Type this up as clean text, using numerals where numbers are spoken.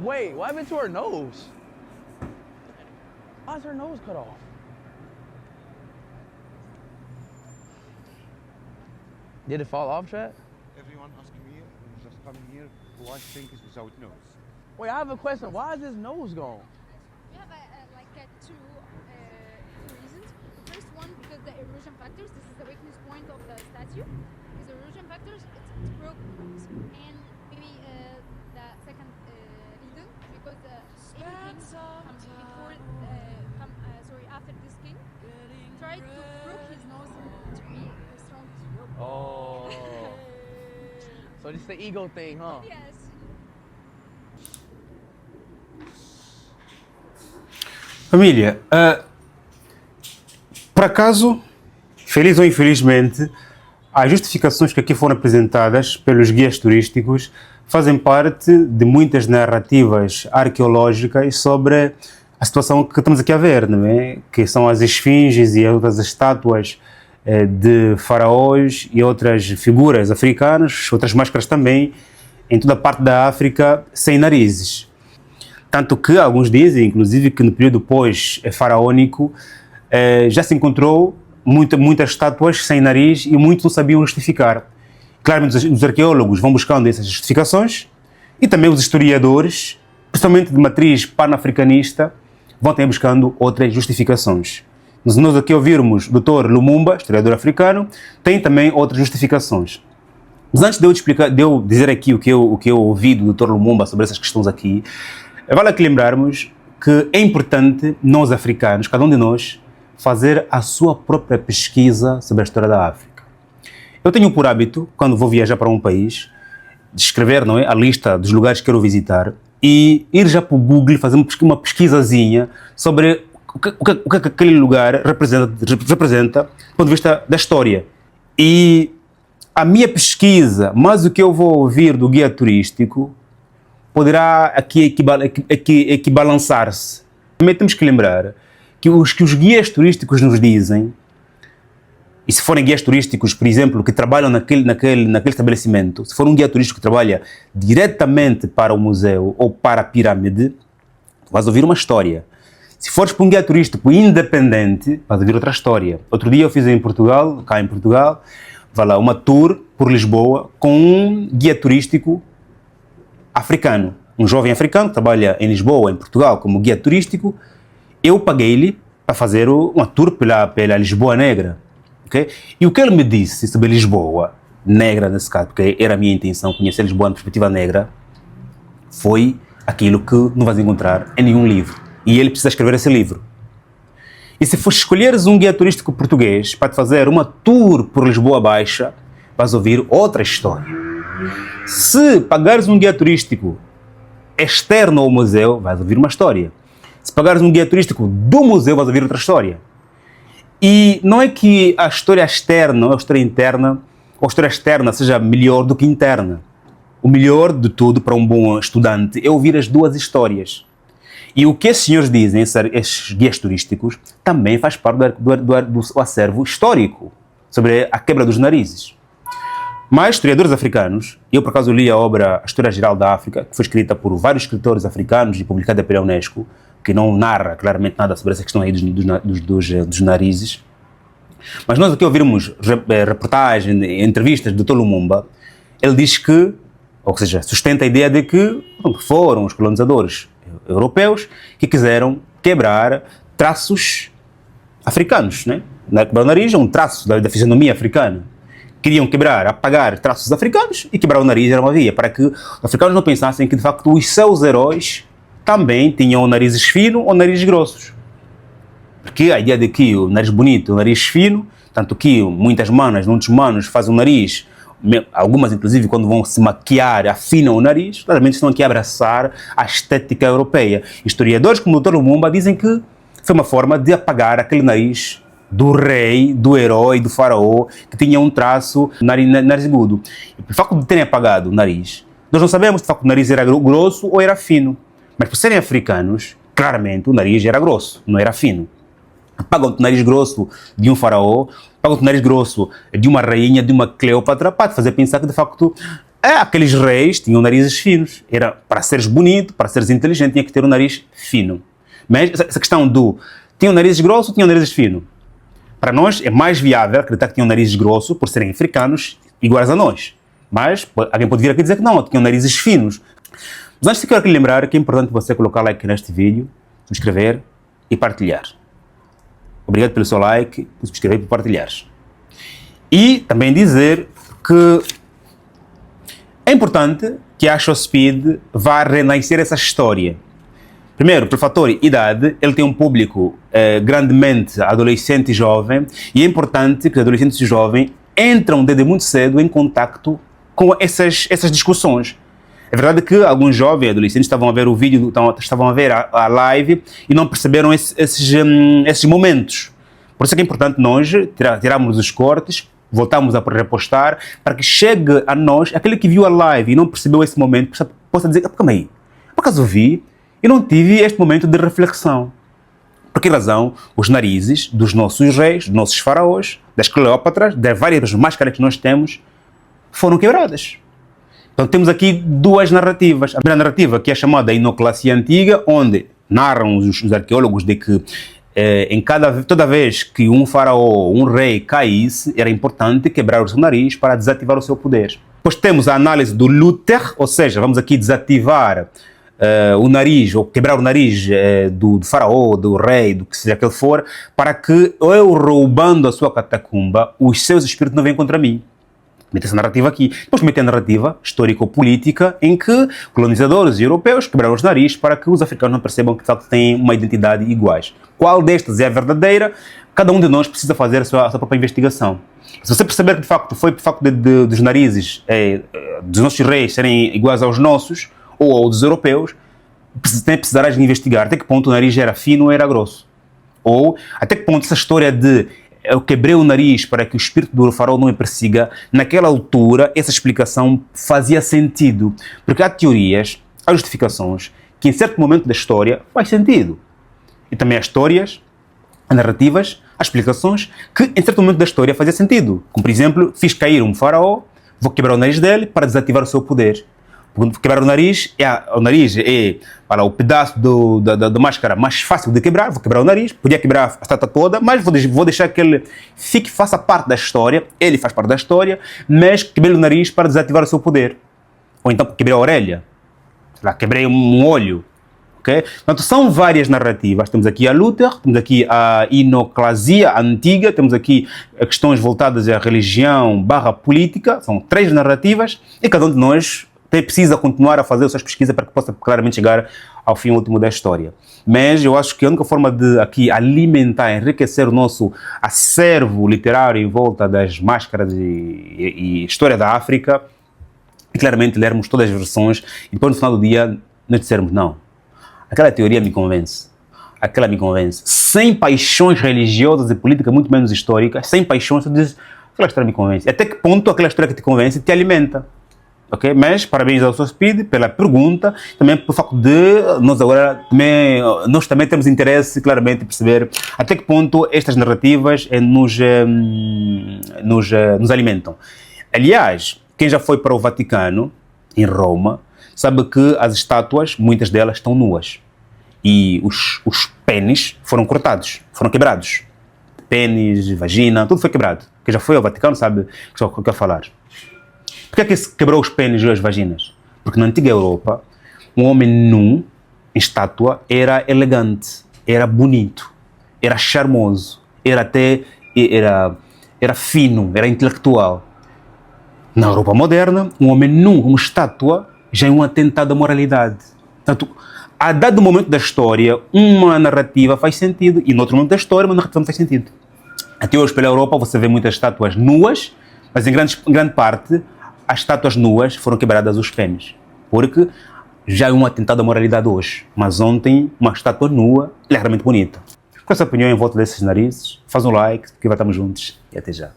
Wait, what happened to her nose? Why is her nose cut off? Did it fall off, Chad? Everyone asking me, just coming here, who I think is without nose. Wait, I have a question. Why is his nose gone? We have two reasons. The first one, because the erosion factors. This is the weakness point of the statue. Because erosion factors, it's broke. And maybe the second reason, because anything comes before, after this king, tried to broke his nose to be strong. Oh. So it's the ego thing, huh? Yes. Família, por acaso, feliz ou infelizmente, as justificações que aqui foram apresentadas pelos guias turísticos fazem parte de muitas narrativas arqueológicas sobre a situação que estamos aqui a ver, não é? Que são as esfinges e outras estátuas de faraós e outras figuras africanas, outras máscaras também, em toda a parte da África, sem narizes. Tanto que alguns dizem, inclusive, que no período pós-faraônico já se encontrou muitas estátuas sem nariz e muitos não sabiam justificar. Claramente os arqueólogos vão buscando essas justificações e também os historiadores, principalmente de matriz pan-africanista, vão também buscando outras justificações. Mas nós aqui ouvirmos o Dr. Lumumba, historiador africano, tem também outras justificações. Mas antes de eu dizer aqui o que eu ouvi do Dr. Lumumba sobre essas questões aqui, vale aqui lembrarmos que é importante nós africanos, cada um de nós, fazer a sua própria pesquisa sobre a história da África. Eu tenho por hábito, quando vou viajar para um país, de escrever, não é, a lista dos lugares que quero visitar e ir já para o Google fazer uma pesquisazinha sobre o que aquele lugar representa do ponto de vista da história. E a minha pesquisa, mais o que eu vou ouvir do guia turístico, poderá aqui equibalançar-se. Também temos que lembrar que os guias turísticos nos dizem, e se forem guias turísticos, por exemplo, que trabalham naquele estabelecimento, se for um guia turístico que trabalha diretamente para o museu ou para a pirâmide, tu vais ouvir uma história. Se fores para um guia turístico independente, vais ouvir outra história. Outro dia eu fiz cá em Portugal, vai lá, uma tour por Lisboa com um guia turístico africano, um jovem africano que trabalha em Lisboa, em Portugal, como guia turístico. Eu paguei-lhe para fazer uma tour pela Lisboa Negra. Okay? E o que ele me disse sobre Lisboa Negra, nesse caso, porque era a minha intenção conhecer Lisboa na perspectiva negra, foi aquilo que não vais encontrar em nenhum livro. E ele precisa escrever esse livro. E se for escolheres um guia turístico português para te fazer uma tour por Lisboa Baixa, vais ouvir outra história. Se pagares um guia turístico externo ao museu, vais ouvir uma história. Se pagares um guia turístico do museu, vais ouvir outra história. E não é que a história externa ou a história interna, ou a história externa seja melhor do que interna. O melhor de tudo para um bom estudante é ouvir as duas histórias. E o que esses senhores dizem, esses guias turísticos, também faz parte do acervo histórico sobre a quebra dos narizes. Mas historiadores africanos, eu por acaso li a obra A História Geral da África, que foi escrita por vários escritores africanos e publicada pela Unesco, que não narra claramente nada sobre essa questão aí dos narizes. Mas nós aqui ouvimos reportagens, entrevistas do Dr. Lumumba. Ele diz que, ou seja, sustenta a ideia de que foram os colonizadores europeus que quiseram quebrar traços africanos, né? O nariz é um traço da fisionomia africana. Queriam quebrar, apagar traços africanos e quebrar o nariz era uma via, para que os africanos não pensassem que de facto os seus heróis também tinham narizes finos ou narizes grossos. Porque a ideia de que o nariz bonito, o nariz fino, tanto que muitos manos fazem o nariz, algumas inclusive quando vão se maquiar afinam o nariz, claramente estão aqui a abraçar a estética europeia. Historiadores como o Dr. Lumumba dizem que foi uma forma de apagar aquele nariz do rei, do herói, do faraó, que tinha um traço narigudo. E por facto de terem apagado o nariz, nós não sabemos se de facto o nariz era grosso ou era fino. Mas por serem africanos, claramente o nariz era grosso, não era fino. Apagam o nariz grosso de um faraó, apagam o nariz grosso de uma rainha, de uma Cleópatra, para te fazer pensar que de facto Aqueles reis tinham narizes finos. Era para seres bonito, para seres inteligente, tinha que ter um nariz fino. Mas essa questão do tinham narizes grossos ou tinham narizes finos? Para nós é mais viável acreditar que tinham narizes grossos por serem africanos iguais a nós. Mas alguém pode vir aqui dizer que não, tinham narizes finos. Mas antes de quero aqui lembrar que é importante você colocar like neste vídeo, subscrever e partilhar. Obrigado pelo seu like, por subscrever e por partilhar. E também dizer que é importante que a Showspeed vá renascer essa história. Primeiro, pelo fator idade, ele tem um público grandemente adolescente e jovem, e é importante que os adolescentes e jovens entram desde muito cedo em contacto com essas discussões. É verdade que alguns jovens e adolescentes estavam a ver o vídeo, estavam a ver a live e não perceberam esses momentos. Por isso é que é importante nós tirarmos os cortes, voltarmos a repostar, para que chegue a nós, aquele que viu a live e não percebeu esse momento, possa dizer, calma aí, por acaso vi e não tive este momento de reflexão. Por que razão os narizes dos nossos reis, dos nossos faraós, das Cleópatras, das várias máscaras que nós temos, foram quebradas? Então temos aqui duas narrativas. A primeira narrativa, que é chamada Inoclasia Antiga, onde narram os arqueólogos de que toda vez que um faraó, um rei caísse, era importante quebrar o seu nariz para desativar o seu poder. Depois temos a análise do Luther, ou seja, vamos aqui desativar o nariz, ou quebrar o nariz do faraó, do rei, do que seja que ele for, para que eu, roubando a sua catacumba, os seus espíritos não venham contra mim. Mete essa narrativa aqui. Depois mete a narrativa histórico-política em que colonizadores europeus quebraram os narizes para que os africanos não percebam que de facto têm uma identidade iguais. Qual destas é a verdadeira? Cada um de nós precisa fazer a sua própria investigação. Se você perceber que de facto foi por facto dos narizes dos nossos reis serem iguais aos nossos ou aos dos europeus, precisarás investigar até que ponto o nariz era fino ou era grosso. Ou até que ponto essa história de eu quebrei o nariz para que o espírito do faraó não me persiga, naquela altura essa explicação fazia sentido. Porque há teorias, há justificações que em certo momento da história faz sentido. E também há histórias, há narrativas, há explicações que em certo momento da história fazia sentido. Como por exemplo, fiz cair um faraó, vou quebrar o nariz dele para desativar o seu poder. Quebrar o nariz é para o pedaço da máscara mais fácil de quebrar. Vou quebrar o nariz, podia quebrar a estátua toda, mas vou deixar que ele faça parte da história. Ele faz parte da história, mas quebrei o nariz para desativar o seu poder. Ou então quebrei a orelha, quebrei um olho. Okay? Portanto, são várias narrativas. Temos aqui a Luther, temos aqui a Inoclasia Antiga, temos aqui questões voltadas à religião / política. São 3 narrativas e cada um de nós precisa continuar a fazer as suas pesquisas para que possa claramente chegar ao fim último da história. Mas eu acho que a única forma de aqui alimentar, enriquecer o nosso acervo literário em volta das máscaras e história da África é claramente lermos todas as versões e depois no final do dia nós dissermos não. Aquela teoria me convence. Aquela me convence. Sem paixões religiosas e políticas, muito menos históricas, sem paixões, você diz, aquela história me convence. Até que ponto aquela história que te convence te alimenta? Okay? Mas parabéns ao Showspeed pela pergunta, também pelo facto de nós também temos interesse claramente em perceber até que ponto estas narrativas nos alimentam. Aliás, quem já foi para o Vaticano, em Roma, sabe que as estátuas, muitas delas estão nuas e os pênis foram cortados, foram quebrados. Pênis, vagina, tudo foi quebrado. Quem já foi ao Vaticano sabe o que eu quero falar. Por que é que se quebrou os pênis e as vaginas? Porque na antiga Europa, um homem nu, em estátua, era elegante, era bonito, era charmoso, era fino, era intelectual. Na Europa moderna, um homem nu, uma estátua, já é um atentado à moralidade. Portanto, a dado momento da história, uma narrativa faz sentido e no outro momento da história, uma narrativa não faz sentido. Até hoje, pela Europa, você vê muitas estátuas nuas, mas em grande parte, as estátuas nuas foram quebradas os pênis, porque já é um atentado à moralidade hoje. Mas ontem, uma estátua nua, ela é realmente bonita. Com essa opinião em volta desses narizes, faz um like, que vai estarmos juntos e até já.